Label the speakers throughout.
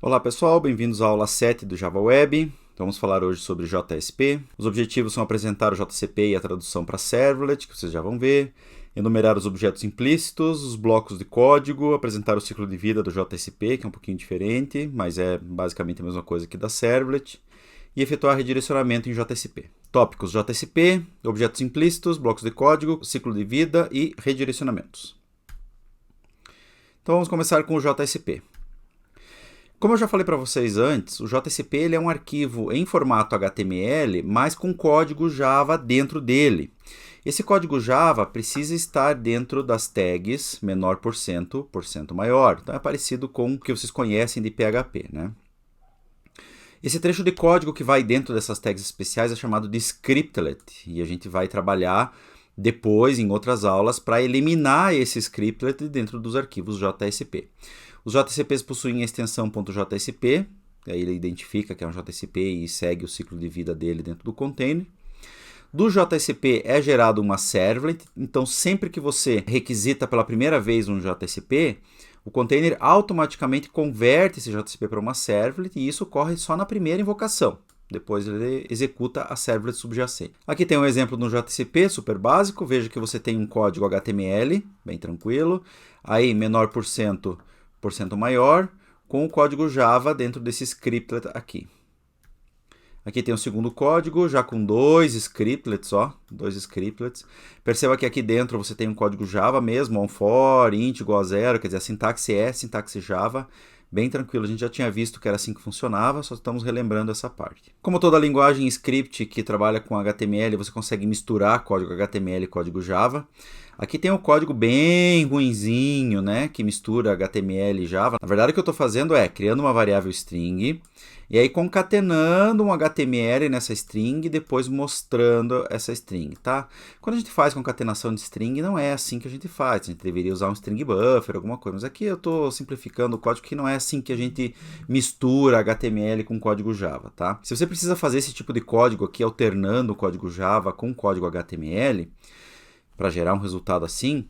Speaker 1: Olá pessoal, bem-vindos à aula 7 do Java Web. Vamos falar hoje sobre JSP. Os objetivos são apresentar o JCP e a tradução para Servlet, que vocês já vão ver, enumerar os objetos implícitos, os blocos de código, apresentar o ciclo de vida do JSP, que é um pouquinho diferente, mas é basicamente a mesma coisa que da Servlet, e efetuar redirecionamento em JSP. Tópicos JSP, objetos implícitos, blocos de código, ciclo de vida e redirecionamentos. Então vamos começar com o JSP. Como eu já falei para vocês antes, o JSP ele é um arquivo em formato HTML, mas com código Java dentro dele. Esse código Java precisa estar dentro das tags menor por cento maior. Então é parecido com o que vocês conhecem de PHP, né? Esse trecho de código que vai dentro dessas tags especiais é chamado de scriptlet. E a gente vai trabalhar depois, em outras aulas, para eliminar esse scriptlet dentro dos arquivos JSP. Os JSPs possuem a extensão .jsp, aí ele identifica que é um JSP e segue o ciclo de vida dele dentro do container. Do JSP é gerado uma servlet, então sempre que você requisita pela primeira vez um JSP, o container automaticamente converte esse JSP para uma servlet e isso ocorre só na primeira invocação. Depois ele executa a servlet subjacente. Aqui tem um exemplo no JSP super básico. Veja que você tem um código HTML, bem tranquilo. Aí menor por cento maior, com o código Java dentro desse scriptlet aqui. Aqui tem o segundo código, já com dois scriptlets. Perceba que aqui dentro você tem um código Java mesmo, onFor, int igual a 0, quer dizer, a sintaxe é sintaxe Java. Bem tranquilo, a gente já tinha visto que era assim que funcionava, só estamos relembrando essa parte. Como toda linguagem script que trabalha com HTML, você consegue misturar código HTML e código Java. Aqui tem um código bem ruinzinho, né, que mistura HTML e Java. Na verdade, o que eu estou fazendo é criando uma variável string e aí concatenando um HTML nessa string e depois mostrando essa string, tá? Quando a gente faz concatenação de string, não é assim que a gente faz. A gente deveria usar um string buffer, alguma coisa. Mas aqui eu estou simplificando o código que não é assim que a gente mistura HTML com código Java, tá? Se você precisa fazer esse tipo de código aqui, alternando o código Java com o código HTML, para gerar um resultado assim,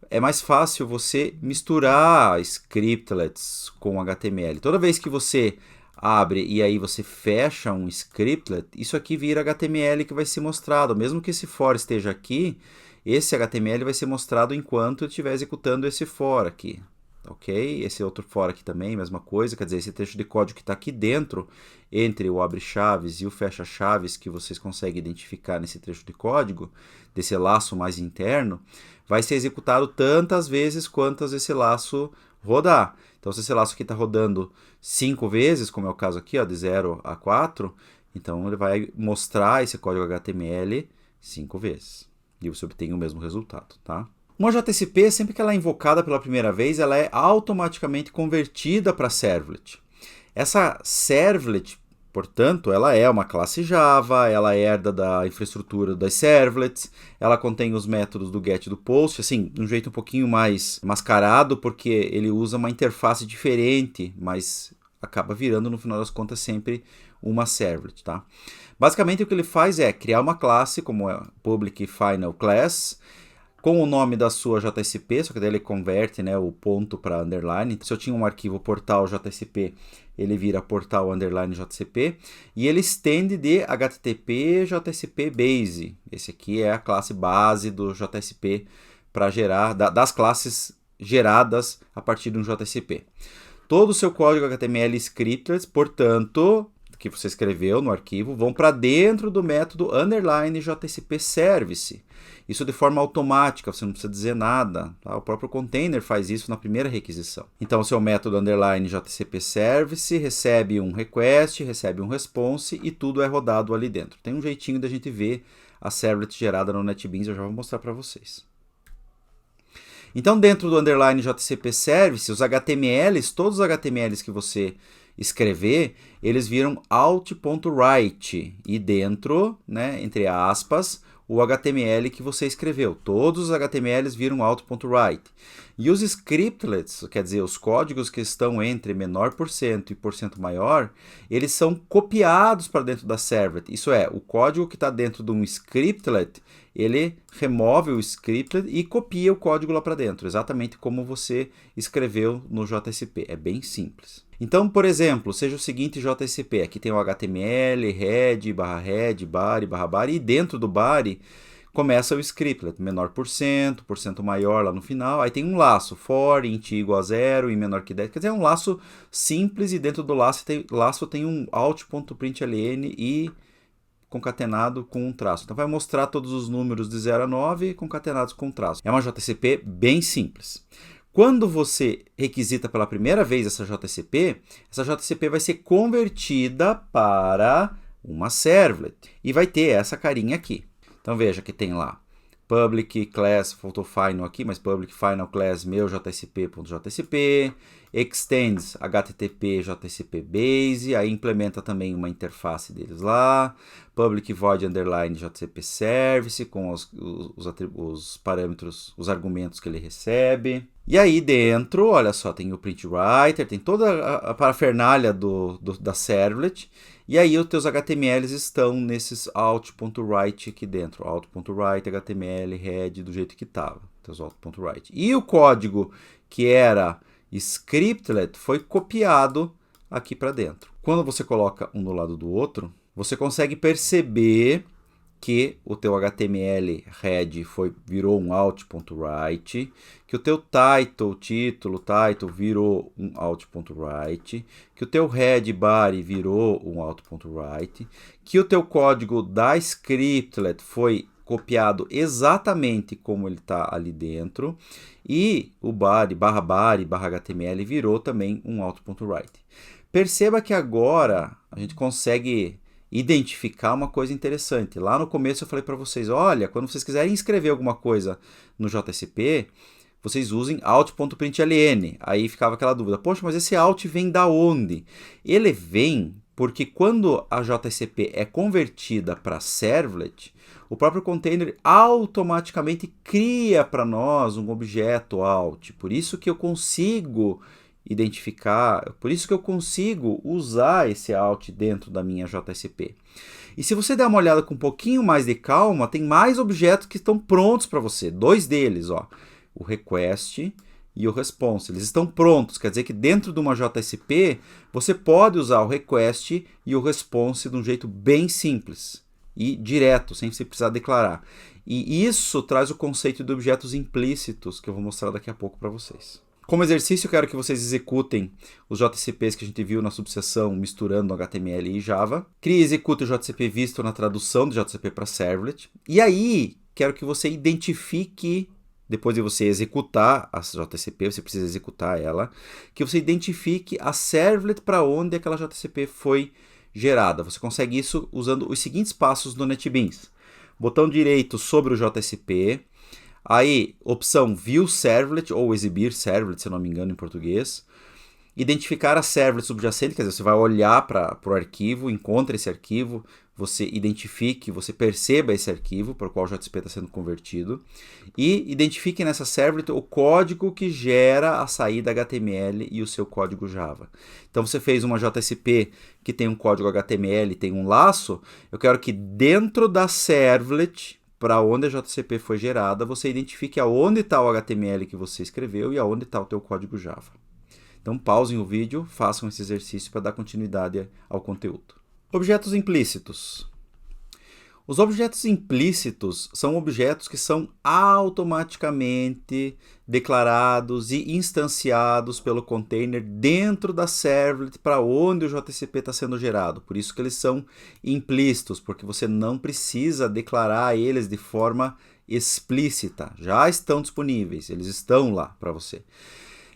Speaker 1: é mais fácil você misturar scriptlets com HTML. Toda vez que você abre e aí você fecha um scriptlet, isso aqui vira HTML que vai ser mostrado. Mesmo que esse for esteja aqui, esse HTML vai ser mostrado enquanto eu estiver executando esse for aqui. Ok? Esse outro for aqui também, mesma coisa, quer dizer, esse trecho de código que está aqui dentro, entre o abre-chaves e o fecha-chaves que vocês conseguem identificar nesse trecho de código, desse laço mais interno, vai ser executado tantas vezes quantas esse laço rodar. Então, se esse laço aqui está rodando 5 vezes, como é o caso aqui, ó, de 0 a 4, então ele vai mostrar esse código HTML 5 vezes. E você obtém o mesmo resultado, tá? Uma JSP, sempre que ela é invocada pela primeira vez, ela é automaticamente convertida para servlet. Essa servlet, portanto, ela é uma classe Java, ela herda da infraestrutura das servlets, ela contém os métodos do get e do post, assim, de um jeito um pouquinho mais mascarado, porque ele usa uma interface diferente, mas acaba virando, no final das contas, sempre uma servlet, tá? Basicamente, o que ele faz é criar uma classe, como é public final class, com o nome da sua JSP, só que daí ele converte, né, o ponto para underline. Se eu tinha um arquivo portal JSP, ele vira portal underline JSP. E ele estende de HTTP JSP base. Esse aqui é a classe base do JSP para gerar, das classes geradas a partir de um JSP. Todo o seu código HTML scriptlets, portanto, que você escreveu no arquivo, vão para dentro do método underline JSP service. Isso de forma automática, você não precisa dizer nada, tá? O próprio container faz isso na primeira requisição. Então, o seu método underline JSP service recebe um request, recebe um response e tudo é rodado ali dentro. Tem um jeitinho da gente ver a servlet gerada no NetBeans, eu já vou mostrar para vocês. Então, dentro do underline JSP service, os HTMLs, todos os HTMLs que você escrever, eles viram out.write e dentro, né, entre aspas, o HTML que você escreveu. Todos os HTMLs viram out.write. E os scriptlets, quer dizer, os códigos que estão entre menor por cento e porcento maior, eles são copiados para dentro da servlet. Isso é, o código que está dentro de um scriptlet, ele remove o scriptlet e copia o código lá para dentro, exatamente como você escreveu no JSP. É bem simples. Então, por exemplo, seja o seguinte JSP, aqui tem o HTML, head, body, body, e dentro do body começa o scriptlet, menor por cento maior lá no final, aí tem um laço, for, int igual a 0 e menor que 10, quer dizer, é um laço simples e dentro do laço tem um out.println e concatenado com um traço. Então vai mostrar todos os números de 0 a 9 concatenados com um traço. É uma JSP bem simples. Quando você requisita pela primeira vez essa JSP vai ser convertida para uma servlet e vai ter essa carinha aqui. Então veja que tem lá public class, faltou final aqui, mas public final class meu JSP.jsp, extends http JSP base, aí implementa também uma interface deles lá, public void underline JSP service com os parâmetros, os argumentos que ele recebe. E aí dentro, olha só, tem o print writer, tem toda a parafernália da servlet. E aí os teus HTMLs estão nesses out.write aqui dentro. Out.write, HTML, head, do jeito que estava. Teus out.write. E o código que era scriptlet foi copiado aqui para dentro. Quando você coloca um do lado do outro, você consegue perceber que o teu HTML head virou um out.write, que o teu título virou um out.write, que o teu head body virou um out.write, que o teu código da scriptlet foi copiado exatamente como ele está ali dentro, e o body, barra HTML virou também um out.write. Perceba que agora a gente consegue identificar uma coisa interessante. Lá no começo eu falei para vocês, olha, quando vocês quiserem escrever alguma coisa no JSP, vocês usem out.println. Aí ficava aquela dúvida, poxa, mas esse out vem da onde? Ele vem porque quando a JSP é convertida para servlet, o próprio container automaticamente cria para nós um objeto out. Por isso que eu consigo identificar, por isso que eu consigo usar esse out dentro da minha JSP. E se você der uma olhada com um pouquinho mais de calma, tem mais objetos que estão prontos para você. Dois deles, ó, o request e o response. Eles estão prontos, quer dizer que dentro de uma JSP você pode usar o request e o response de um jeito bem simples e direto, sem você precisar declarar. E isso traz o conceito de objetos implícitos, que eu vou mostrar daqui a pouco para vocês. Como exercício, eu quero que vocês executem os JCPs que a gente viu na subseção misturando HTML e Java. Crie e execute o JCP visto na tradução do JCP para servlet. E aí, quero que você identifique, depois de você executar a JCP, você precisa executar ela, que você identifique a servlet para onde aquela JCP foi gerada. Você consegue isso usando os seguintes passos no NetBeans. Botão direito sobre o JSP. Aí, opção View Servlet ou Exibir Servlet, se eu não me engano em português. Identificar a servlet subjacente, quer dizer, você vai olhar para o arquivo, encontra esse arquivo, você identifique, você perceba esse arquivo para o qual o JSP está sendo convertido. E identifique nessa servlet o código que gera a saída HTML e o seu código Java. Então, você fez uma JSP que tem um código HTML e tem um laço, eu quero que dentro da servlet, para onde a JCP foi gerada, você identifique aonde está o HTML que você escreveu e aonde está o teu código Java. Então pausem o vídeo, façam esse exercício para dar continuidade ao conteúdo. Objetos implícitos. Os objetos implícitos são objetos que são automaticamente declarados e instanciados pelo container dentro da servlet para onde o JSP está sendo gerado. Por isso que eles são implícitos, porque você não precisa declarar eles de forma explícita. Já estão disponíveis, eles estão lá para você.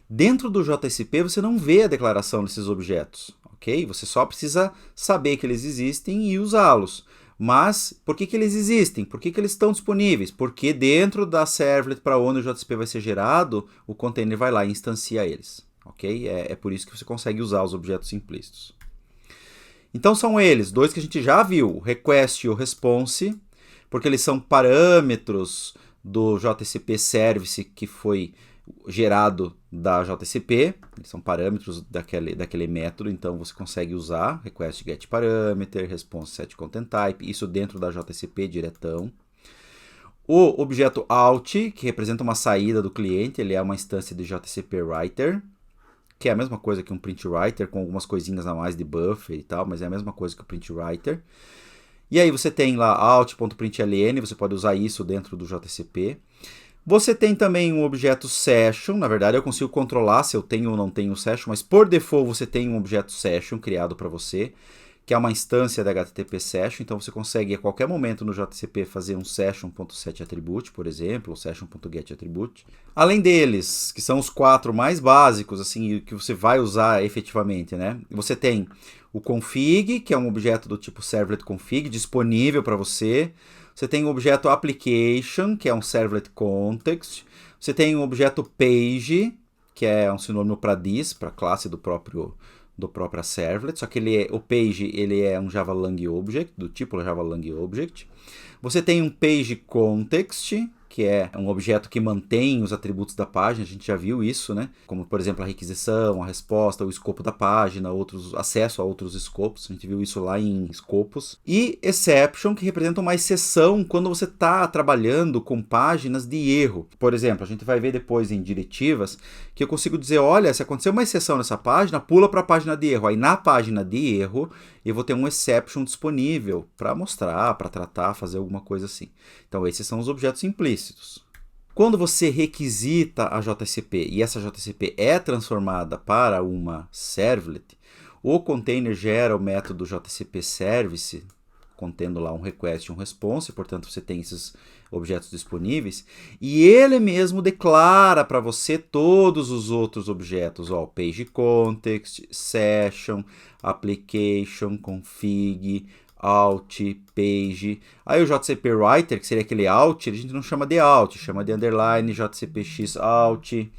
Speaker 1: Dentro do JSP você não vê a declaração desses objetos, ok? Você só precisa saber que eles existem e usá-los. Mas, por que eles existem? Por que eles estão disponíveis? Porque dentro da servlet para onde o JSP vai ser gerado, o container vai lá e instancia eles. Ok? É por isso que você consegue usar os objetos implícitos. Então são eles, dois que a gente já viu, o request e o response, porque eles são parâmetros do JSP service que foi gerado da JSP, eles são parâmetros daquele método, então você consegue usar request get parameter, response set content type, isso dentro da JSP diretão. O objeto out, que representa uma saída do cliente, ele é uma instância de JSP writer, que é a mesma coisa que um print writer, com algumas coisinhas a mais de buffer e tal, mas é a mesma coisa que o print writer. E aí você tem lá out.println, você pode usar isso dentro do JCP. Você tem também um objeto session, na verdade eu consigo controlar se eu tenho ou não tenho session, mas por default você tem um objeto session criado para você, que é uma instância da HTTP Session, então você consegue a qualquer momento no JCP fazer um session.setAttribute, por exemplo, ou session.getAttribute. Além deles, que são os 4 mais básicos, assim, que você vai usar efetivamente, né? Você tem o config, que é um objeto do tipo servlet config, disponível para você. Você tem o objeto application, que é um servlet context. Você tem o objeto page, que é um sinônimo para this, para a classe do próprio servlet, só que o page ele é um Java Lang Object, do tipo Java Lang Object. Você tem um page context, que é um objeto que mantém os atributos da página, a gente já viu isso, né? Como, por exemplo, a requisição, a resposta, o escopo da página, acesso a outros escopos, a gente viu isso lá em escopos. E exception, que representa uma exceção quando você está trabalhando com páginas de erro. Por exemplo, a gente vai ver depois em diretivas que eu consigo dizer, olha, se acontecer uma exceção nessa página, pula para a página de erro. Aí na página de erro, eu vou ter um exception disponível para mostrar, para tratar, fazer alguma coisa assim. Então esses são os objetos implícitos. Quando você requisita a JCP e essa JCP é transformada para uma servlet, o container gera o método JCP service, contendo lá um request e um response, portanto você tem esses objetos disponíveis, e ele mesmo declara para você todos os outros objetos, ó, page context, session, application, config, out, page. Aí o JCP writer, que seria aquele out, a gente não chama de out, chama de underline, JCPX out.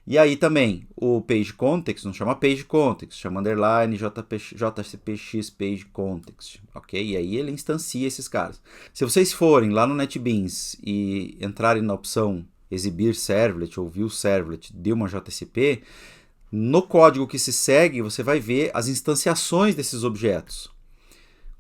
Speaker 1: E aí também o page context não chama page context, chama underline JCPX page context, ok? E aí ele instancia esses caras. Se vocês forem lá no NetBeans e entrarem na opção exibir servlet ou view servlet de uma JCP, no código que se segue você vai ver as instanciações desses objetos.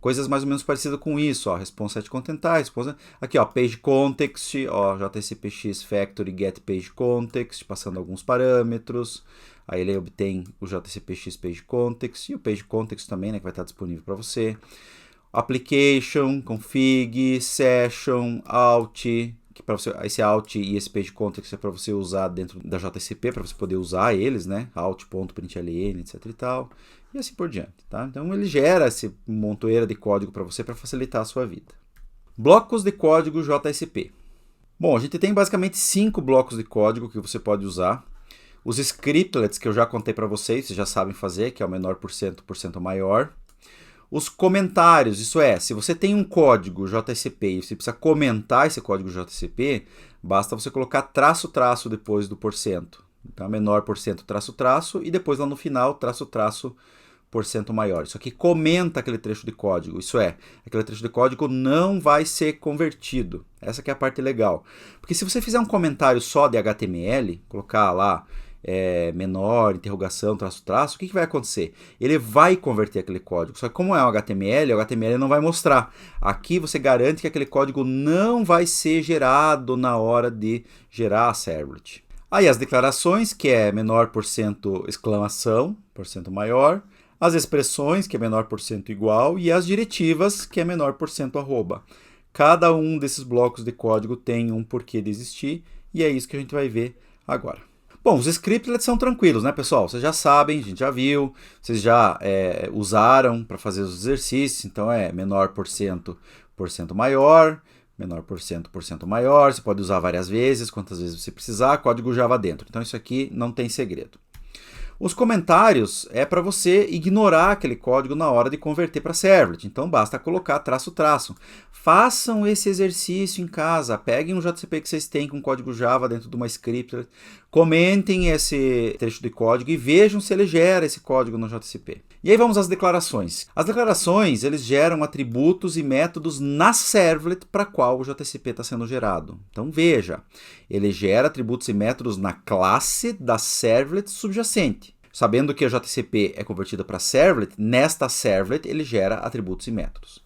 Speaker 1: Coisas mais ou menos parecidas com isso, ó, response set contentar, response... aqui ó, page context, ó, JCPX factory get page context, passando alguns parâmetros, aí ele obtém o JCPX page context e o page context também, né, que vai estar disponível para você. Application, config, session, out, que para você, esse out e esse page context é para você usar dentro da JCP, para você poder usar eles, né, out.println, etc e tal. E assim por diante, tá? Então ele gera esse montoeira de código para você para facilitar a sua vida. Blocos de código JSP. Bom, a gente tem basicamente 5 blocos de código que você pode usar. Os scriptlets que eu já contei para vocês já sabem fazer, que é o menor por cento maior. Os comentários, isso é, se você tem um código JSP e você precisa comentar esse código JSP, basta você colocar traço depois do porcento. Então, menor por cento traço e depois lá no final traço por cento maior. Isso aqui comenta aquele trecho de código, isso é, aquele trecho de código não vai ser convertido. Essa que é a parte legal. Porque se você fizer um comentário só de HTML, colocar lá menor, interrogação, traço, o que vai acontecer? Ele vai converter aquele código. Só que como é um HTML, o HTML não vai mostrar. Aqui você garante que aquele código não vai ser gerado na hora de gerar a servlet. Aí as declarações, que é menor por cento exclamação, por cento maior. As expressões, que é menor por cento igual, e as diretivas, que é menor por cento arroba. Cada um desses blocos de código tem um porquê de existir, e é isso que a gente vai ver agora. Bom, os scriptlets são tranquilos, né, pessoal? Vocês já sabem, a gente já viu, vocês já usaram para fazer os exercícios, então é menor por cento maior, menor por cento maior, você pode usar várias vezes, quantas vezes você precisar, código Java dentro. Então isso aqui não tem segredo. Os comentários é para você ignorar aquele código na hora de converter para servlet. Então basta colocar traço. Façam esse exercício em casa. Peguem um JCP que vocês têm com código Java dentro de uma scriptlet. Comentem esse trecho de código e vejam se ele gera esse código no JCP. E aí vamos às declarações. As declarações, eles geram atributos e métodos na servlet para qual o JCP está sendo gerado. Então veja, ele gera atributos e métodos na classe da servlet subjacente. Sabendo que a JCP é convertida para servlet, nesta servlet ele gera atributos e métodos.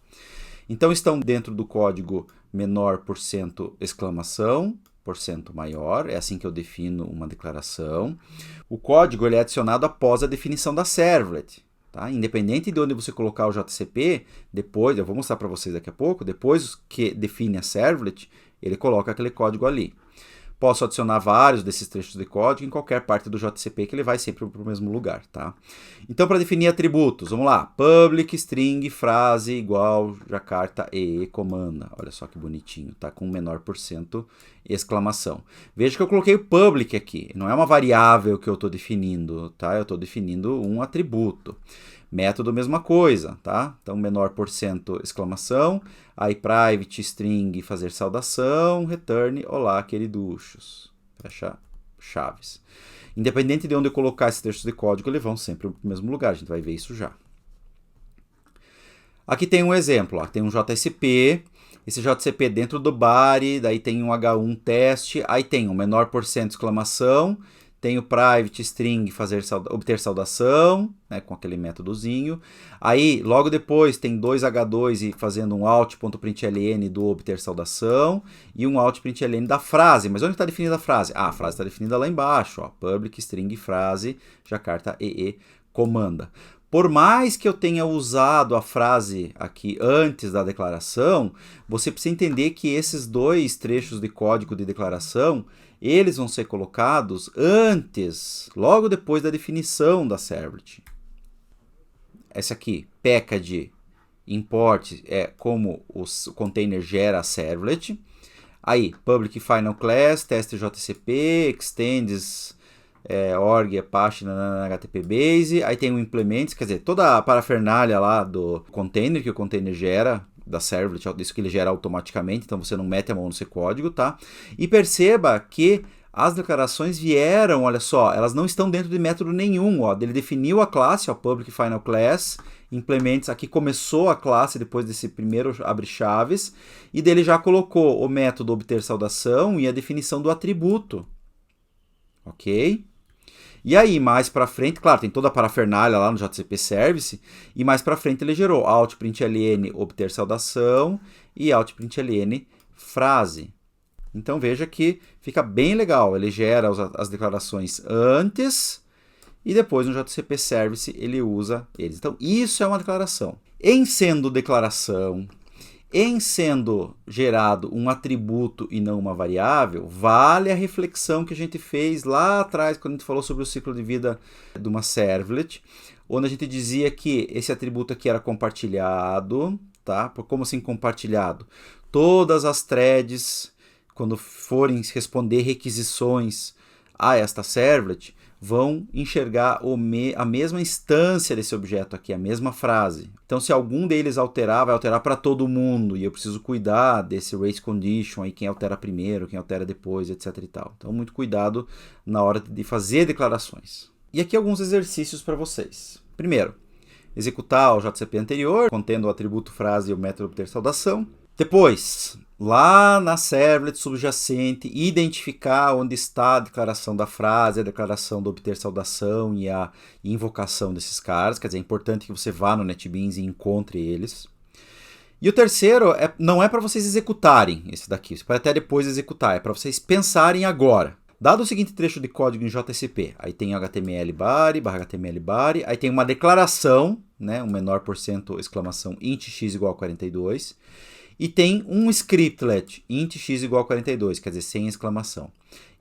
Speaker 1: Então estão dentro do código menor por cento exclamação, porcento maior, é assim que eu defino uma declaração. O código ele é adicionado após a definição da servlet. Tá? Independente de onde você colocar o JCP, depois, eu vou mostrar para vocês daqui a pouco, depois que define a servlet, ele coloca aquele código ali. Posso adicionar vários desses trechos de código em qualquer parte do JCP, que ele vai sempre para o mesmo lugar. Tá? Então, para definir atributos, vamos lá. Public, string, frase, igual, Jakarta, EE, comanda. Olha só que bonitinho, tá? Com menor porcento, exclamação. Veja que eu coloquei o public aqui. Não é uma variável que eu estou definindo, tá? Eu estou definindo um atributo. Método, mesma coisa, tá? Então, menor porcento, exclamação. Aí, private, string, fazer saudação, return, olá, queriduchos. Fecha chaves. Independente de onde eu colocar esses textos de código, eles vão sempre para o mesmo lugar. A gente vai ver isso já. Aqui tem um exemplo, ó. Tem um JCP. Esse JCP dentro do body, daí tem um H1 teste, aí tem um menor porcento, exclamação. Tem o private string obter saudação, né, com aquele métodozinho. Aí, logo depois, tem 2H2 e fazendo um out.println do obter saudação e um out.println da frase. Mas onde está definida a frase? Ah, a frase está definida lá embaixo. Ó, public string frase, Jakarta EE comanda. Por mais que eu tenha usado a frase aqui antes da declaração, você precisa entender que esses dois trechos de código de declaração, eles vão ser colocados antes, logo depois da definição da servlet. Essa aqui, package import, é como o container gera a servlet. Aí, public final class, teste JCP, extends org, Apache, HTTP base. Aí tem o implements, quer dizer, toda a parafernália lá do container, que o container gera, da servlet, isso que ele gera automaticamente, então você não mete a mão no seu código, tá? E perceba que as declarações vieram, olha só, elas não estão dentro de método nenhum, ó. Ele definiu a classe, ó, public final class, implements, aqui começou a classe depois desse primeiro abre chaves, e dele já colocou o método obter saudação e a definição do atributo, ok? E aí, mais para frente, claro, tem toda a parafernália lá no JCP Service, e mais para frente ele gerou out.println obter saudação e out.println frase. Então veja que fica bem legal, ele gera as declarações antes e depois no JCP Service ele usa eles. Então isso é uma declaração. Em sendo declaração, em sendo gerado um atributo e não uma variável, vale a reflexão que a gente fez lá atrás, quando a gente falou sobre o ciclo de vida de uma servlet, onde a gente dizia que esse atributo aqui era compartilhado, tá? Como assim compartilhado? Todas as threads, quando forem responder requisições a esta servlet, vão enxergar a mesma instância desse objeto aqui, a mesma frase. Então, se algum deles alterar, vai alterar para todo mundo, e eu preciso cuidar desse race condition, aí quem altera primeiro, quem altera depois, etc. e tal. Então, muito cuidado na hora de fazer declarações. E aqui alguns exercícios para vocês. Primeiro, executar o JCP anterior, contendo o atributo frase e o método obter saudação. Depois, lá na servlet subjacente, identificar onde está a declaração da frase, a declaração do obter saudação e a invocação desses caras. Quer dizer, é importante que você vá no NetBeans e encontre eles. E o terceiro, não é para vocês executarem esse daqui, você pode até depois executar, é para vocês pensarem agora. Dado o seguinte trecho de código em JCP, aí tem HTML body, /HTML body, aí tem uma declaração, né, um menor porcento, exclamação, int x igual a 42, e tem um scriptlet, int x igual a 42, quer dizer, sem exclamação.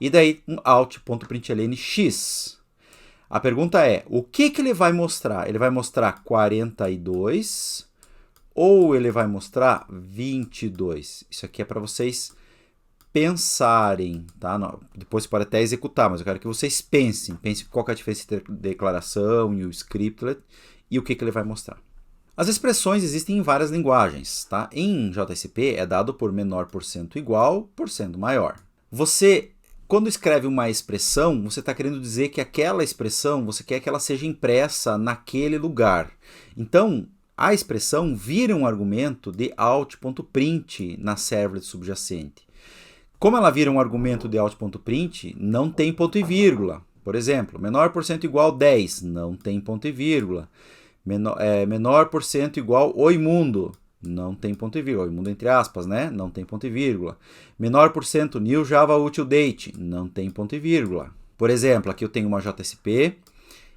Speaker 1: E daí um out.println x. A pergunta é, o que ele vai mostrar? Ele vai mostrar 42 ou ele vai mostrar 22? Isso aqui é para vocês pensarem, tá? Depois você pode até executar, mas eu quero que vocês pensem. Pensem qual que é a diferença entre a declaração e o scriptlet e o que ele vai mostrar. As expressões existem em várias linguagens, tá? Em JCP é dado por menor porcento igual, porcento maior. Você, quando escreve uma expressão, você está querendo dizer que aquela expressão, você quer que ela seja impressa naquele lugar. Então, a expressão vira um argumento de out.print na servlet subjacente. Como ela vira um argumento de out.print, não tem ponto e vírgula. Por exemplo, menor porcento igual 10, não tem ponto e vírgula. Menor porcento igual oi mundo, não tem ponto e vírgula. Eu mudo entre aspas, né? Não tem ponto e vírgula. Menor % new Java util date, não tem ponto e vírgula. Por exemplo, aqui eu tenho uma JSP,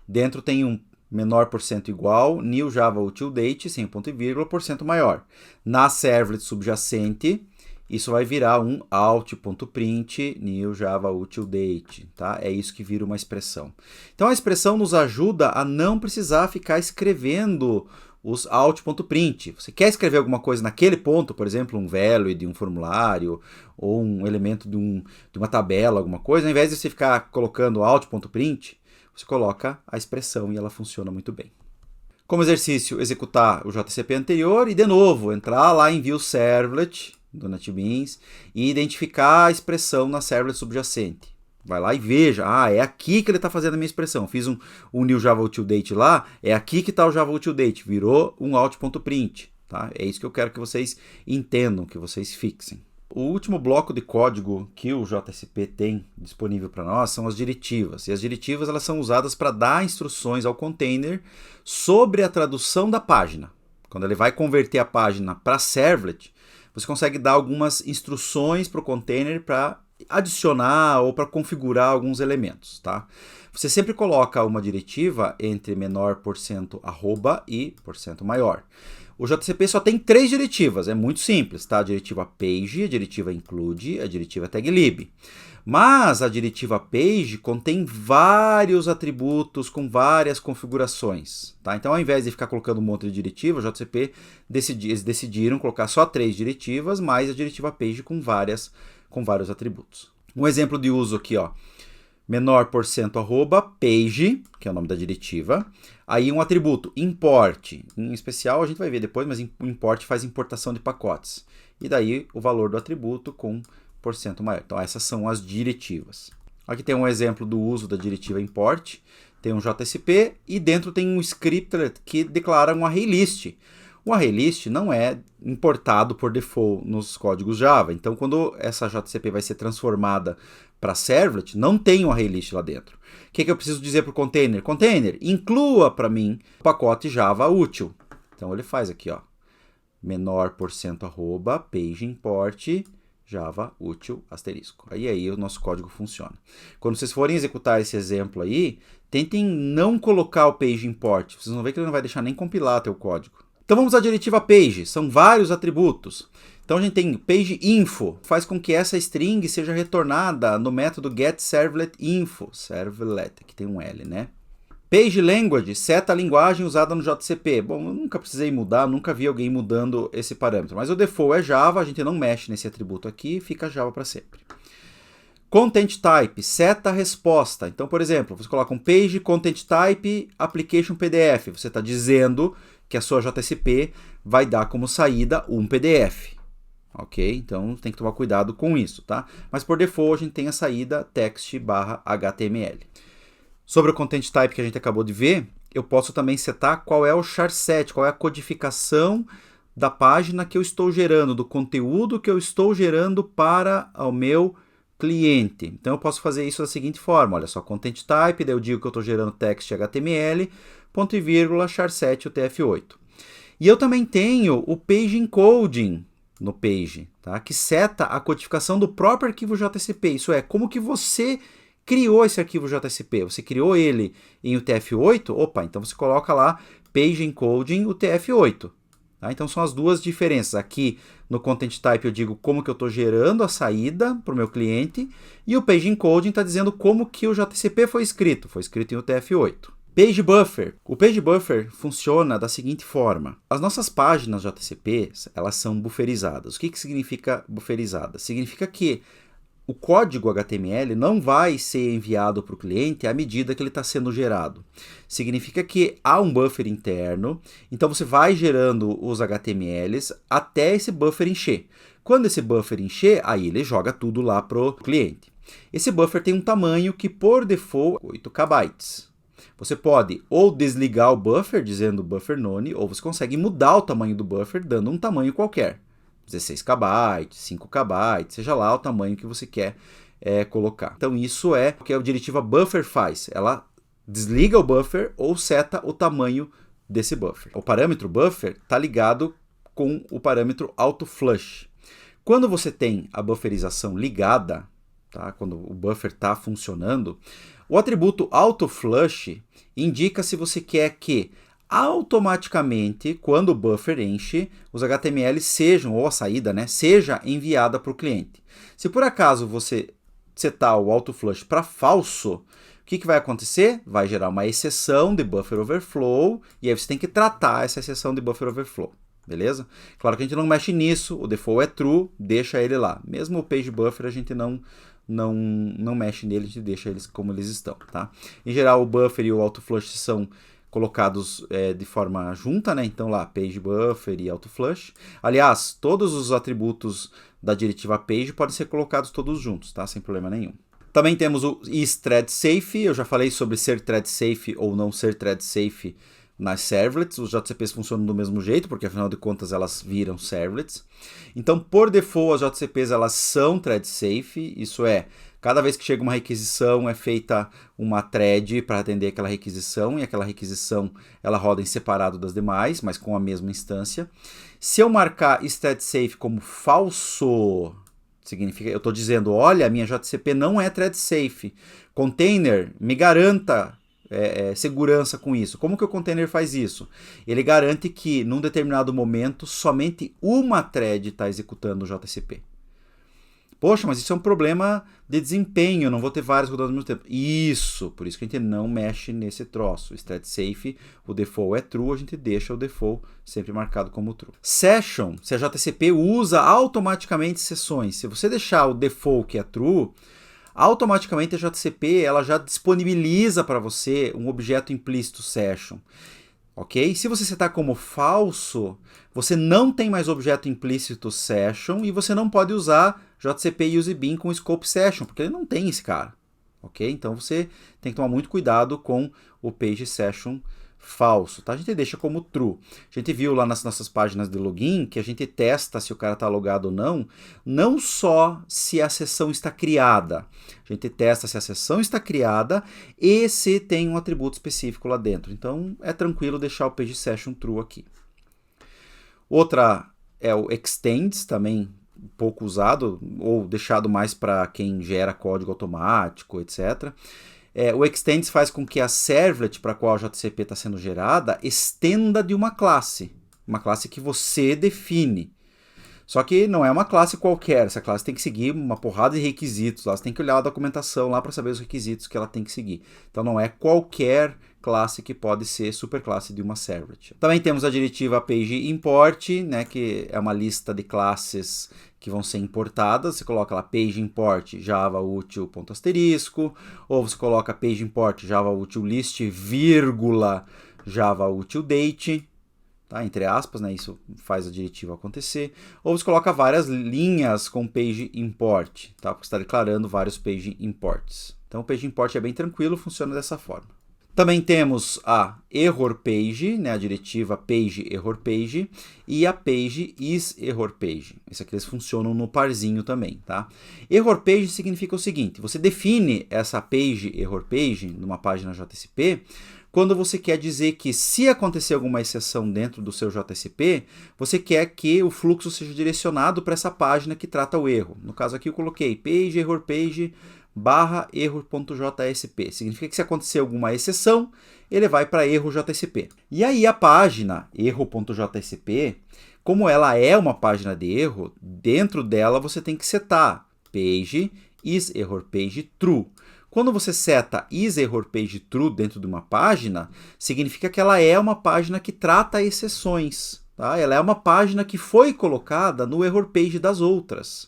Speaker 1: dentro tem um menor % igual, new Java util date, sem ponto e vírgula, % maior. Na servlet subjacente, isso vai virar um out.print new Java util date, tá? É isso que vira uma expressão. Então a expressão nos ajuda a não precisar ficar escrevendo os out.print. Você quer escrever alguma coisa naquele ponto, por exemplo, um value de um formulário ou um elemento de uma tabela, alguma coisa, ao invés de você ficar colocando out.print, você coloca a expressão e ela funciona muito bem. Como exercício, executar o JCP anterior e, de novo, entrar lá em View Servlet do NetBeans e identificar a expressão na servlet subjacente. Vai lá e veja, é aqui que ele está fazendo a minha expressão. Fiz um new Java util date lá, é aqui que está o Java util date, virou um out.print. Tá? É isso que eu quero que vocês entendam, que vocês fixem. O último bloco de código que o JSP tem disponível para nós são as diretivas. E as diretivas elas são usadas para dar instruções ao container sobre a tradução da página. Quando ele vai converter a página para servlet, você consegue dar algumas instruções para o container para adicionar ou para configurar alguns elementos. Tá? Você sempre coloca uma diretiva entre menor % arroba e % maior. O JCP só tem 3 diretivas, é muito simples, tá? A diretiva page, a diretiva include, a diretiva taglib. Mas a diretiva page contém vários atributos com várias configurações, tá? Então, ao invés de ficar colocando um monte de diretiva, o JCP eles decidiram colocar só 3 diretivas, mais a diretiva page com vários atributos. Um exemplo de uso aqui, ó. Menor % arroba page, que é o nome da diretiva. Aí um atributo import, em especial a gente vai ver depois, mas o import faz importação de pacotes. E daí o valor do atributo com % maior. Então essas são as diretivas. Aqui tem um exemplo do uso da diretiva import. Tem um JSP e dentro tem um scriptlet que declara um ArrayList. O ArrayList não é importado por default nos códigos Java. Então, quando essa JCP vai ser transformada para servlet, não tem um ArrayList lá dentro. O que eu preciso dizer para o container? Container, inclua para mim o pacote Java útil. Então, ele faz aqui, ó, menor % arroba page import Java útil asterisco. Aí o nosso código funciona. Quando vocês forem executar esse exemplo aí, tentem não colocar o page import. Vocês vão ver que ele não vai deixar nem compilar teu código. Então vamos à diretiva page, são vários atributos. Então a gente tem page info, faz com que essa string seja retornada no método getServletInfo, servlet, que tem um L, né? Page language, seta a linguagem usada no JCP. Bom, eu nunca precisei mudar, nunca vi alguém mudando esse parâmetro, mas o default é Java, a gente não mexe nesse atributo aqui, fica Java para sempre. Content type, seta resposta. Então, por exemplo, você coloca um page content type application PDF, você está dizendo que a sua JSP vai dar como saída um PDF. Ok? Então tem que tomar cuidado com isso, tá? Mas por default a gente tem a saída text/HTML. Sobre o content type que a gente acabou de ver, eu posso também setar qual é o charset, qual é a codificação da página que eu estou gerando, do conteúdo que eu estou gerando para o meu cliente. Então eu posso fazer isso da seguinte forma, olha só, content type, daí eu digo que eu estou gerando text HTML, ponto e vírgula, charset UTF-8. E eu também tenho o page encoding no page, tá? Que seta a codificação do próprio arquivo JSP, isso é, como que você criou esse arquivo JSP, você criou ele em UTF-8, opa, então você coloca lá page encoding UTF-8. Tá? Então são as duas diferenças. Aqui no content type eu digo como que eu estou gerando a saída para o meu cliente e o page encoding está dizendo como que o JSP foi escrito em UTF-8. Page Buffer. O Page Buffer funciona da seguinte forma. As nossas páginas JSP, elas são bufferizadas. O que significa bufferizada? Significa que o código HTML não vai ser enviado para o cliente à medida que ele está sendo gerado. Significa que há um buffer interno, então você vai gerando os HTMLs até esse buffer encher. Quando esse buffer encher, aí ele joga tudo lá para o cliente. Esse buffer tem um tamanho que, por default, é 8 KB. Você pode ou desligar o buffer, dizendo buffer none, ou você consegue mudar o tamanho do buffer, dando um tamanho qualquer. 16 KB, 5 KB, seja lá o tamanho que você quer colocar. Então isso é o que a diretiva buffer faz. Ela desliga o buffer ou seta o tamanho desse buffer. O parâmetro buffer está ligado com o parâmetro autoflush. Quando você tem a bufferização ligada, tá? Quando o buffer está funcionando, o atributo autoflush indica se você quer que automaticamente, quando o buffer enche, os HTML sejam, ou a saída, né, seja enviada para o cliente. Se por acaso você setar o autoflush para falso, o que vai acontecer? Vai gerar uma exceção de buffer overflow, e aí você tem que tratar essa exceção de buffer overflow, beleza? Claro que a gente não mexe nisso, o default é true, deixa ele lá. Mesmo o page buffer a gente não mexe nele, a gente deixa eles como eles estão, tá? Em geral, o buffer e o autoflush são colocados de forma junta, né? Então lá, page buffer e autoflush. Aliás, todos os atributos da diretiva page podem ser colocados todos juntos, tá? Sem problema nenhum. Também temos o isThreadSafe. Eu já falei sobre ser thread safe ou não ser thread safe nas servlets. Os JCPs funcionam do mesmo jeito, porque afinal de contas elas viram servlets. Então, por default, as JCPs elas são thread safe, isso é, cada vez que chega uma requisição é feita uma thread para atender aquela requisição, e aquela requisição ela roda em separado das demais, mas com a mesma instância. Se eu marcar isThreadSafe como falso, significa, eu estou dizendo, olha, a minha JCP não é thread safe. Container, me garanta segurança com isso. Como que o container faz isso? Ele garante que, num determinado momento, somente uma thread está executando o JCP. Poxa, mas isso é um problema de desempenho, eu não vou ter vários rodando ao mesmo tempo. Isso, por isso que a gente não mexe nesse troço. O thread-safe, o default é true, a gente deixa o default sempre marcado como true. Session, se a JCP usa automaticamente sessões. Se você deixar o default que é true, automaticamente a JCP ela já disponibiliza para você um objeto implícito session. Ok? Se você setar como falso, você não tem mais objeto implícito session e você não pode usar JCP UseBean com scope session, porque ele não tem esse cara. Ok? Então você tem que tomar muito cuidado com o page session falso, tá? A gente deixa como true. A gente viu lá nas nossas páginas de login que a gente testa se o cara está logado ou não, não só se a sessão está criada. A gente testa se a sessão está criada e se tem um atributo específico lá dentro. Então é tranquilo deixar o page session true aqui. Outra é o extends, também pouco usado ou deixado mais para quem gera código automático, etc. O extends faz com que a servlet para a qual a JCP está sendo gerada estenda de uma classe que você define. Só que não é uma classe qualquer, essa classe tem que seguir uma porrada de requisitos, você tem que olhar a documentação lá para saber os requisitos que ela tem que seguir. Então não é qualquer classe que pode ser superclasse de uma servlet. Também temos a diretiva page import, né, que é uma lista de classes que vão ser importadas. Você coloca lá page import java útil ponto asterisco, ou você coloca page import java útil list, vírgula, java útil date, tá? Entre aspas, né? Isso faz a diretiva acontecer. Ou você coloca várias linhas com page import, tá? Porque você está declarando vários page imports. Então o page import é bem tranquilo, funciona dessa forma. Também temos a error page, né, a diretiva page error page, e a page is error page. Isso aqui eles funcionam no parzinho também, tá? Error page significa o seguinte: você define essa page error page numa página JCP quando você quer dizer que, se acontecer alguma exceção dentro do seu JCP, você quer que o fluxo seja direcionado para essa página que trata o erro. No caso aqui eu coloquei page error page barra error.jsp. Significa que, se acontecer alguma exceção, ele vai para erro JSP. E aí a página erro.jsp, como ela é uma página de erro, dentro dela você tem que setar page is error page true. Quando você seta is error page true dentro de uma página, significa que ela é uma página que trata exceções. Tá? Ela é uma página que foi colocada no error page das outras.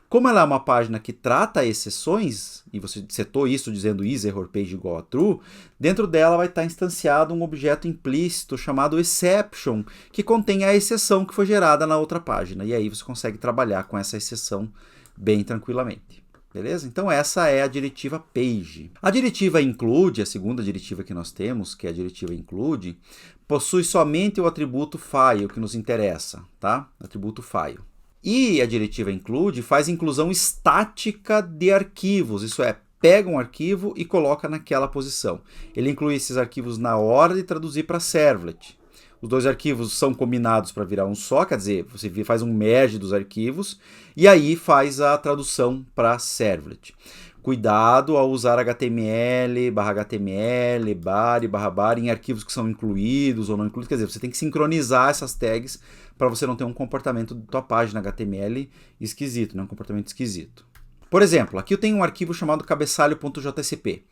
Speaker 1: Como ela é uma página que trata exceções, e você setou isso dizendo is error page igual a true, dentro dela vai estar instanciado um objeto implícito chamado exception, que contém a exceção que foi gerada na outra página. E aí você consegue trabalhar com essa exceção bem tranquilamente. Beleza? Então essa é a diretiva page. A diretiva include, a segunda diretiva que nós temos, que é a diretiva include, possui somente o atributo file que nos interessa, tá? Atributo file. E a diretiva include faz inclusão estática de arquivos, isso é, pega um arquivo e coloca naquela posição. Ele inclui esses arquivos na hora de traduzir para servlet. os dois arquivos são combinados para virar um só, quer dizer, você faz um merge dos arquivos e aí faz a tradução para servlet. Cuidado ao usar HTML, /HTML, bar em arquivos que são incluídos ou não incluídos. Quer dizer, você tem que sincronizar essas tags para você não ter um comportamento da tua página HTML esquisito, né? Um comportamento esquisito. Por exemplo, aqui eu tenho um arquivo chamado cabeçalho.jcp.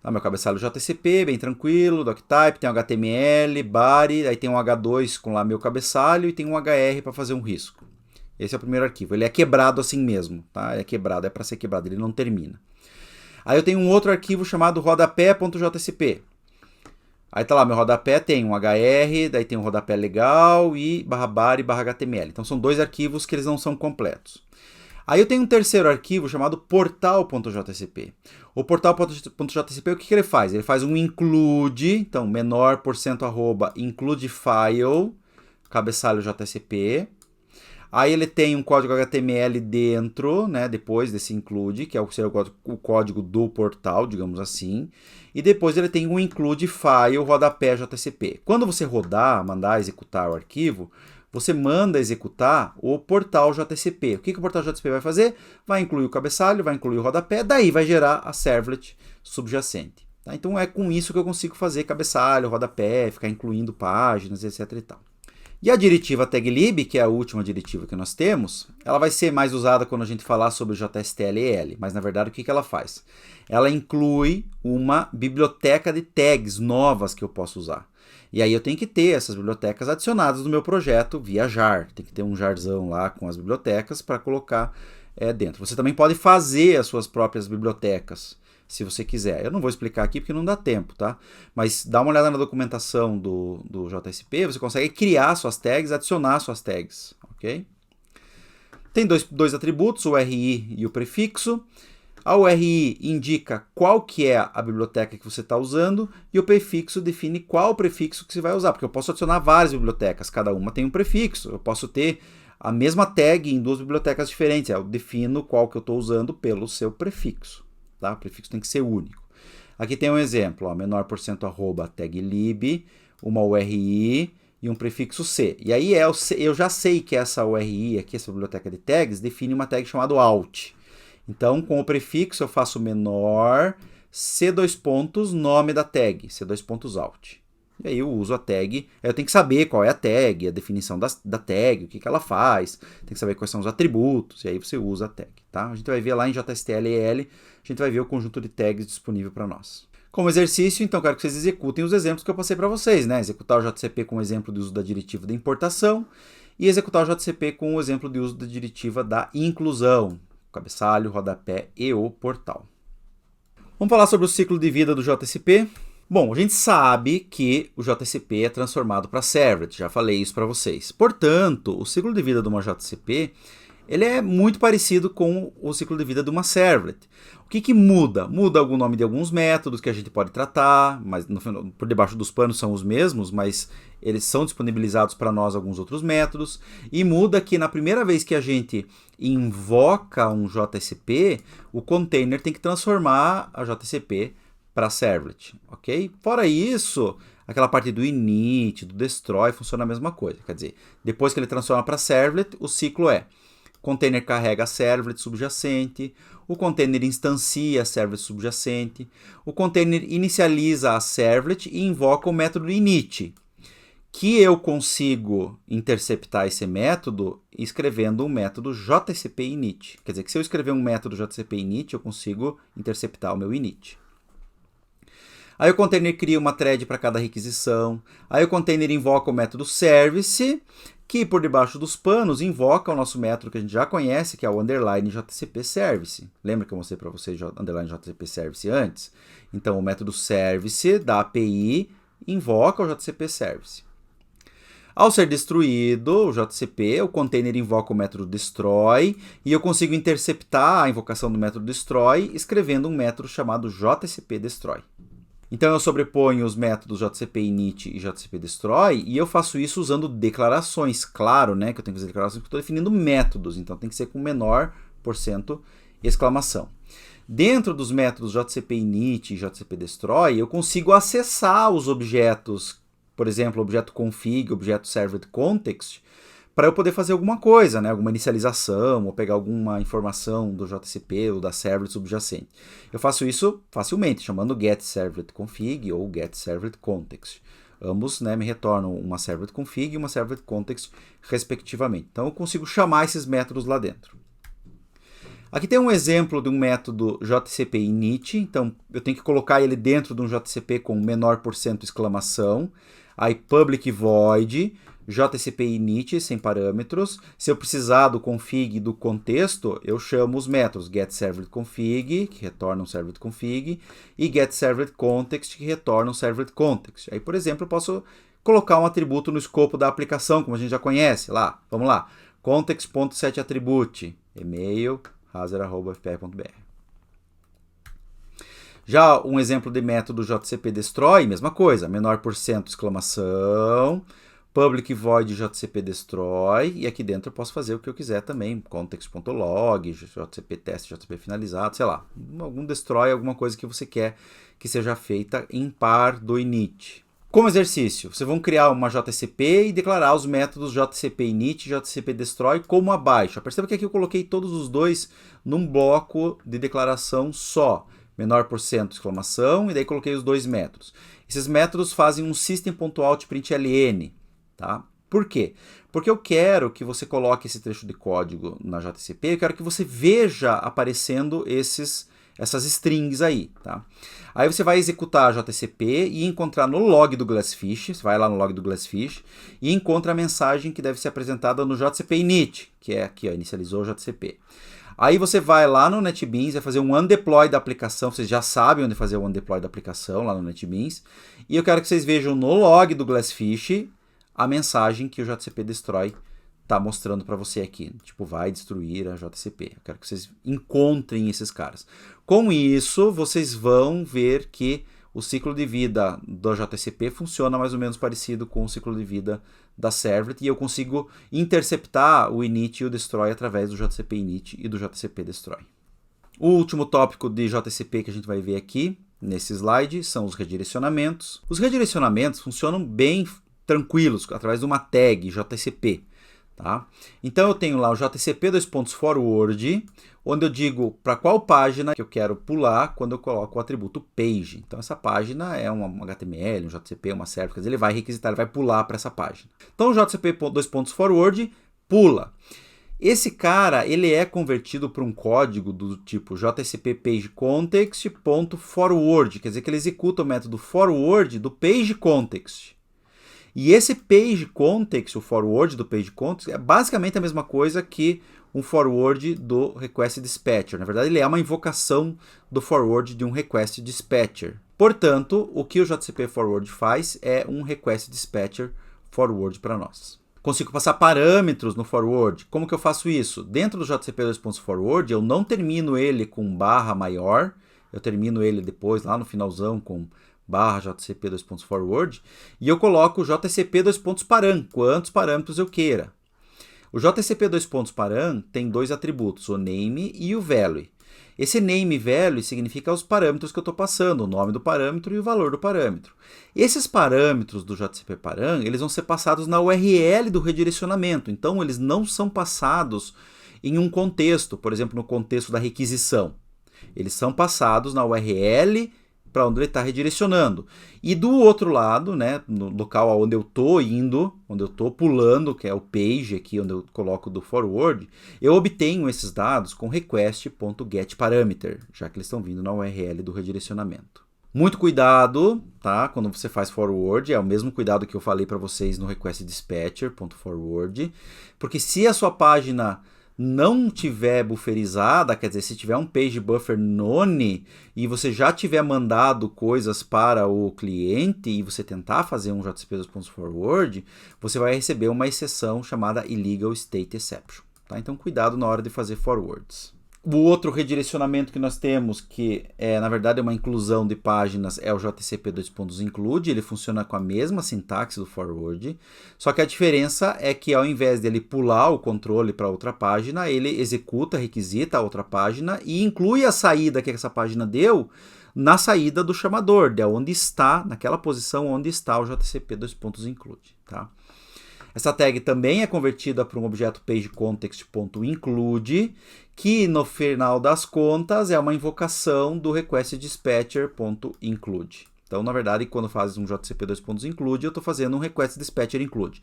Speaker 1: Tá, meu cabeçalho JCP, bem tranquilo, doctype, tem um HTML, body, aí tem um H2 com lá meu cabeçalho e tem um HR para fazer um risco. Esse é o primeiro arquivo. Ele é quebrado assim mesmo, tá? É quebrado, é para ser quebrado, ele não termina. Aí eu tenho um outro arquivo chamado rodapé.jcp. Aí tá lá, meu rodapé tem um HR, daí tem um rodapé legal e /bar e /html. Então são dois arquivos que eles não são completos. Aí eu tenho um terceiro arquivo chamado portal.jcp. O portal.jcp, o que ele faz? Ele faz um include, então menor %, include file, cabeçalho JCP. Aí ele tem um código HTML dentro, né, depois desse include, que é o código do portal, digamos assim. E depois ele tem um include file rodapé JCP. Quando você rodar, mandar executar o arquivo, você manda executar o portal JCP. O que o portal JCP vai fazer? Vai incluir o cabeçalho, vai incluir o rodapé, daí vai gerar a servlet subjacente. Tá? Então é com isso que eu consigo fazer cabeçalho, rodapé, ficar incluindo páginas, etc. e tal. E a diretiva taglib, que é a última diretiva que nós temos, ela vai ser mais usada quando a gente falar sobre JSTL-EL, mas na verdade o que ela faz? Ela inclui uma biblioteca de tags novas que eu posso usar. E aí eu tenho que ter essas bibliotecas adicionadas no meu projeto via jar. Tem que ter um jarzão lá com as bibliotecas para colocar dentro. Você também pode fazer as suas próprias bibliotecas, se você quiser. Eu não vou explicar aqui porque não dá tempo, tá? Mas dá uma olhada na documentação do JSP, você consegue criar suas tags, adicionar suas tags, ok? Tem dois atributos, o RI e o prefixo. A URI indica qual que é a biblioteca que você está usando e o prefixo define qual prefixo que você vai usar, porque eu posso adicionar várias bibliotecas, cada uma tem um prefixo. Eu posso ter a mesma tag em duas bibliotecas diferentes, eu defino qual que eu estou usando pelo seu prefixo. Tá? O prefixo tem que ser único. Aqui tem um exemplo, ó, menor %, taglib, uma URI e um prefixo C. E aí eu já sei que essa URI aqui, essa biblioteca de tags, define uma tag chamada alt. Então, com o prefixo eu faço menor C nome da tag, C alt. E aí eu uso a tag, eu tenho que saber qual é a tag, a definição da tag, o que ela faz, tem que saber quais são os atributos, e aí você usa a tag. Tá? A gente vai ver lá em JSTL-EL, a gente vai ver o conjunto de tags disponível para nós. Como exercício, então, quero que vocês executem os exemplos que eu passei para vocês, né? Executar o JCP com o exemplo de uso da diretiva da importação e executar o JCP com o exemplo de uso da diretiva da inclusão, cabeçalho, rodapé e o portal. Vamos falar sobre o ciclo de vida do JCP. Bom, a gente sabe que o JCP é transformado para servlet, já falei isso para vocês. Portanto, o ciclo de vida de uma JCP ele é muito parecido com o ciclo de vida de uma servlet. O que muda? Muda o nome de alguns métodos que a gente pode tratar, mas por debaixo dos panos são os mesmos, mas eles são disponibilizados para nós alguns outros métodos. E muda que na primeira vez que a gente invoca um JCP, o container tem que transformar a JCP para servlet, ok? Fora isso, aquela parte do init, do destroy, funciona a mesma coisa. Quer dizer, depois que ele transforma para servlet, o ciclo é: container carrega a servlet subjacente, o container instancia a servlet subjacente, o container inicializa a servlet e invoca o método init, que eu consigo interceptar esse método escrevendo um método JCP init. Quer dizer que se eu escrever um método JCP init, eu consigo interceptar o meu init. Aí o container cria uma thread para cada requisição. Aí o container invoca o método service, que por debaixo dos panos invoca o nosso método que a gente já conhece, que é o underline JCP service. Lembra que eu mostrei para vocês o underline JCP service antes? Então o método service da API invoca o JCP service. Ao ser destruído o JCP, o container invoca o método destroy e eu consigo interceptar a invocação do método destroy escrevendo um método chamado JCP destroy. Então eu sobreponho os métodos JCP init e JCP destroy e eu faço isso usando declarações. Claro, né, que eu tenho que fazer declarações porque eu estou definindo métodos, então tem que ser com menor %, exclamação. Dentro dos métodos JCP init e JCP destroy, eu consigo acessar os objetos por exemplo, objeto config, objeto servlet context, para eu poder fazer alguma coisa, né? Alguma inicialização, ou pegar alguma informação do JCP ou da servlet subjacente. Eu faço isso facilmente, chamando getServletConfig ou getServletContext. Ambos, né, me retornam uma servletConfig e uma servletContext, respectivamente. Então eu consigo chamar esses métodos lá dentro. Aqui tem um exemplo de um método JCP init, então eu tenho que colocar ele dentro de um JCP com menor % exclamação, aí public void, JCP init sem parâmetros. Se eu precisar do config do contexto, eu chamo os métodos getServletConfig, que retorna um servletConfig, e getServletContext, que retorna um servletContext. Aí, por exemplo, eu posso colocar um atributo no escopo da aplicação, como a gente já conhece. Lá, vamos lá, context.setAttribute, e-mail, hazer@fpr.br. Já um exemplo de método JCP destroy, mesma coisa, menor % exclamação, public void JCP destroy, e aqui dentro eu posso fazer o que eu quiser também, context.log, JCP teste, JCP finalizado, sei lá, algum destroy, alguma coisa que você quer que seja feita em par do init. Como exercício, vocês vão criar uma JCP e declarar os métodos JCP init e JCP destroy como abaixo. Perceba que aqui eu coloquei todos os dois num bloco de declaração só. Menor % exclamação, e daí coloquei os dois métodos. Esses métodos fazem um system.out.println, tá? Por quê? Porque eu quero que você coloque esse trecho de código na JCP, eu quero que você veja aparecendo essas strings aí, tá? Aí você vai executar a JCP e encontrar no log do Glassfish, você vai lá no log do Glassfish e encontra a mensagem que deve ser apresentada no JCP init, que é aqui, ó, inicializou o JCP. Aí você vai lá no NetBeans, vai fazer um undeploy da aplicação, vocês já sabem onde fazer o undeploy da aplicação lá no NetBeans, e eu quero que vocês vejam no log do Glassfish a mensagem que o JCP destroy está mostrando para você aqui, tipo, vai destruir a JCP. Eu quero que vocês encontrem esses caras. Com isso, vocês vão ver que o ciclo de vida do JCP funciona mais ou menos parecido com o ciclo de vida da servlet, e eu consigo interceptar o init e o destroy através do JCP init e do JCP destroy. O último tópico de JCP que a gente vai ver aqui, nesse slide, são os redirecionamentos. Os redirecionamentos funcionam bem tranquilos, através de uma tag JCP. Tá? Então eu tenho lá o JCP :forward, onde eu digo para qual página que eu quero pular quando eu coloco o atributo page. Então essa página é um HTML, um JCP, uma server, quer dizer, ele vai requisitar, ele vai pular para essa página. Então o JCP :forward pula. Esse cara, ele é convertido para um código do tipo JCP pageContext.forward, quer dizer que ele executa o método forward do pageContext. E esse pageContext, o forward do pageContext, é basicamente a mesma coisa que um forward do requestDispatcher. Na verdade, ele é uma invocação do forward de um requestDispatcher. Portanto, o que o JCP forward faz é um requestDispatcher forward para nós. Consigo passar parâmetros no forward. Como que eu faço isso? Dentro do JCP :forward, eu não termino ele com barra maior, eu termino ele depois, lá no finalzão, com barra JCP :forward, e eu coloco o JCP :param, quantos parâmetros eu queira. O JCP :param tem dois atributos, o name e o value. Esse name e value significa os parâmetros que eu estou passando, o nome do parâmetro e o valor do parâmetro. Esses parâmetros do JCP param, eles vão ser passados na URL do redirecionamento, então eles não são passados em um contexto, por exemplo, no contexto da requisição. Eles são passados na URL para onde ele está redirecionando. E do outro lado, né, no local onde eu estou indo, onde eu estou pulando, que é o page aqui, onde eu coloco do forward, eu obtenho esses dados com request.getParameter, já que eles estão vindo na URL do redirecionamento. Muito cuidado, tá? Quando você faz forward, é o mesmo cuidado que eu falei para vocês no requestDispatcher.forward, porque se a sua página não tiver bufferizada, quer dizer, se tiver um page buffer none e você já tiver mandado coisas para o cliente e você tentar fazer um JCP :forward, você vai receber uma exceção chamada illegal state exception. Tá? Então cuidado na hora de fazer forwards. O outro redirecionamento que nós temos, que na verdade é uma inclusão de páginas, é o JCP :include, ele funciona com a mesma sintaxe do forward, só que a diferença é que ao invés dele pular o controle para outra página, ele executa, requisita a outra página e inclui a saída que essa página deu na saída do chamador, de onde está, naquela posição onde está o JCP::include. Tá? Essa tag também é convertida para um objeto pageContext.include, que no final das contas é uma invocação do requestDispatcher.include. Então, na verdade, quando faz um JCP::include, eu estou fazendo um requestDispatcher.include.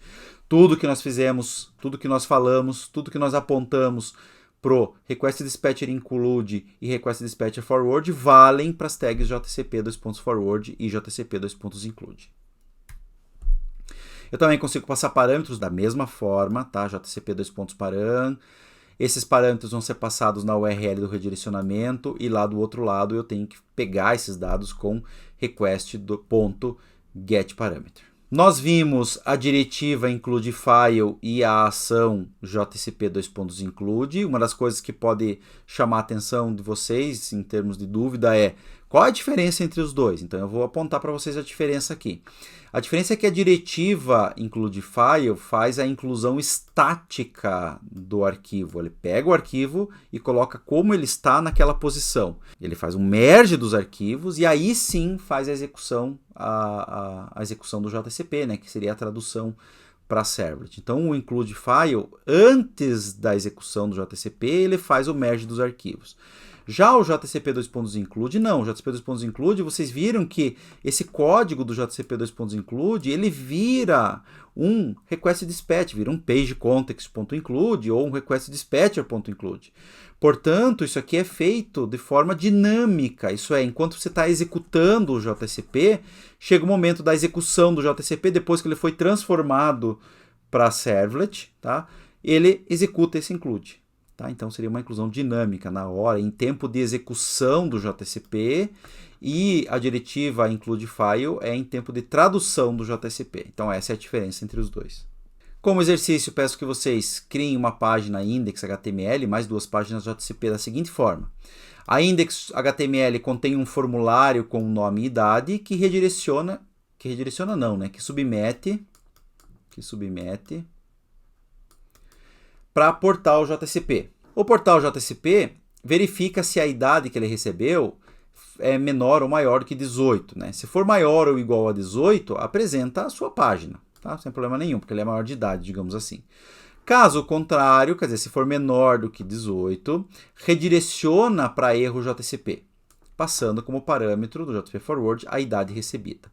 Speaker 1: Tudo que nós fizemos, tudo que nós falamos, tudo que nós apontamos pro requestDispatcher.include e requestDispatcher.forward valem para as tags JCP::forward e JCP::include. Eu também consigo passar parâmetros da mesma forma, tá? JCP::param. Esses parâmetros vão ser passados na URL do redirecionamento e lá do outro lado eu tenho que pegar esses dados com request.getParameter. Nós vimos a diretiva includeFile e a ação JCP::include. Uma das coisas que pode chamar a atenção de vocês em termos de dúvida é qual a diferença entre os dois. Então eu vou apontar para vocês a diferença aqui. A diferença é que a diretiva includeFile faz a inclusão estática do arquivo. Ele pega o arquivo e coloca como ele está naquela posição. Ele faz um merge dos arquivos e aí sim faz a execução, a execução do JCP, né, que seria a tradução para servlet. Então o includeFile, antes da execução do JCP, ele faz o merge dos arquivos. Já o JCP::include, não. O JCP::include, vocês viram que esse código do JCP::include, ele vira um requestDispatch, vira um pageContext.include ou um requestDispatcher.include. Portanto, isso aqui é feito de forma dinâmica. Isso é, enquanto você está executando o JCP, chega o momento da execução do JCP, depois que ele foi transformado para servlet, tá? Ele executa esse include. Tá? Então seria uma inclusão dinâmica na hora, em tempo de execução do JCP, e a diretiva includeFile é em tempo de tradução do JCP. Então essa é a diferença entre os dois. Como exercício, peço que vocês criem uma página index.html, mais 2 páginas JCP da seguinte forma. A index.html contém um formulário com nome e idade que submete para portal JCP. O portal JCP verifica se a idade que ele recebeu é menor ou maior do que 18. Né? Se for maior ou igual a 18, apresenta a sua página, tá? Sem problema nenhum, porque ele é maior de idade, digamos assim. Caso contrário, quer dizer, se for menor do que 18, redireciona para erro JCP, passando como parâmetro do JCP::forward a idade recebida.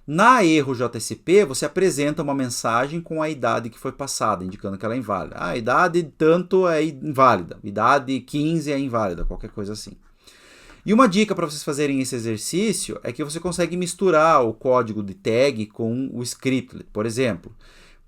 Speaker 1: Na erro JCP, você apresenta uma mensagem com a idade que foi passada, indicando que ela é inválida. A idade tanto é inválida, idade 15 é inválida, qualquer coisa assim. E uma dica para vocês fazerem esse exercício é que você consegue misturar o código de tag com o scriptlet. Por exemplo,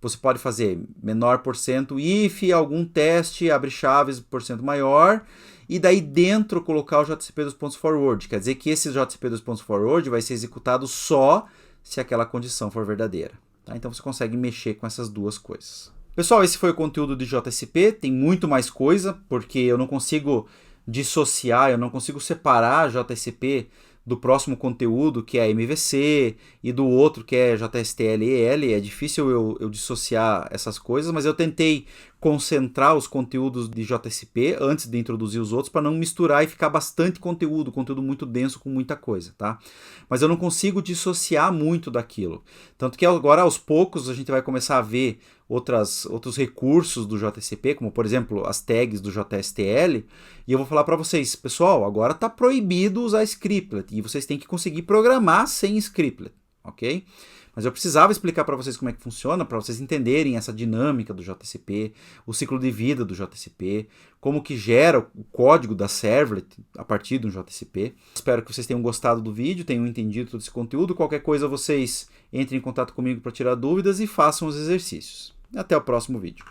Speaker 1: você pode fazer menor % if algum teste, abre chaves % maior, e daí dentro colocar o JCP::forward. Quer dizer que esse JCP::forward vai ser executado só se aquela condição for verdadeira. Tá? Então você consegue mexer com essas duas coisas. Pessoal, esse foi o conteúdo de JCP. Tem muito mais coisa, porque eu não consigo dissociar, eu não consigo separar JCP do próximo conteúdo, que é MVC, e do outro, que é JSTL-EL. É difícil eu dissociar essas coisas, mas eu tentei concentrar os conteúdos de JCP antes de introduzir os outros, para não misturar e ficar bastante conteúdo muito denso com muita coisa, tá? Mas eu não consigo dissociar muito daquilo. Tanto que agora, aos poucos, a gente vai começar a ver outros recursos do JCP, como por exemplo as tags do JSTL, e eu vou falar para vocês, pessoal, agora está proibido usar scriptlet, e vocês têm que conseguir programar sem scriptlet, ok? Mas eu precisava explicar para vocês como é que funciona, para vocês entenderem essa dinâmica do JCP, o ciclo de vida do JCP, como que gera o código da servlet a partir do JCP. Espero que vocês tenham gostado do vídeo, tenham entendido todo esse conteúdo. Qualquer coisa, vocês entrem em contato comigo para tirar dúvidas e façam os exercícios. Até o próximo vídeo.